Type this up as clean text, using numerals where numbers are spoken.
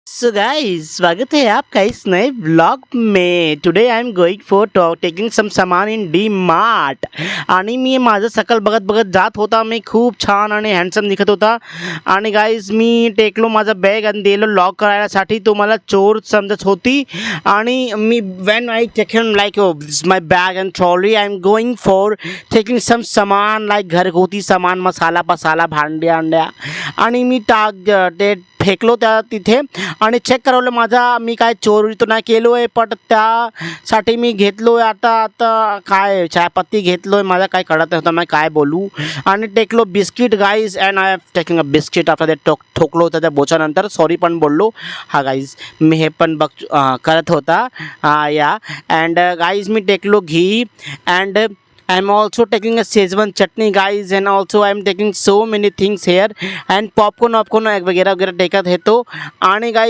So guys स्वागत है आपका इस नए ब्लॉग में. Today I am going for taking some सामान इन डी मार्ट. आणि मी माझं सकल बघत बघत जात होता. मी खूप छान आणि हँडसम दिसत होता. आणि गाईज मी टेकलो माझा बॅग आणि दिलो लॉक करायसाठी. तो मला चोर समजत होती. आणि मी when I taken like my bag and trolley I am going for taking some सामान लाईक घरगुती सामान, मसाला पसाला, भांड्या अंड्या. आणि मी ते फेकलो त्या तिथे आणि चेक करवलं माझा मी काय चोरी तर नाही केलो आहे. पण त्यासाठी मी घेतलो आहे आता काय चायपत्ती घेतलो आहे. मला काय कळत नव्हतं मी काय बोलू. आणि टेकलो biscuit guys and I have taking a biscuit. After ते ठोकलो होतं त्या बोच्यानंतर सॉरी पण बोललो. हा गाईज मी हे पण करत होता या. अँड गाईज मी टेकलो ghee and I am also taking a Szechuan chutney guys, and also I am taking so many things here and popcorn वगैरह टेकत है तो. आणि guys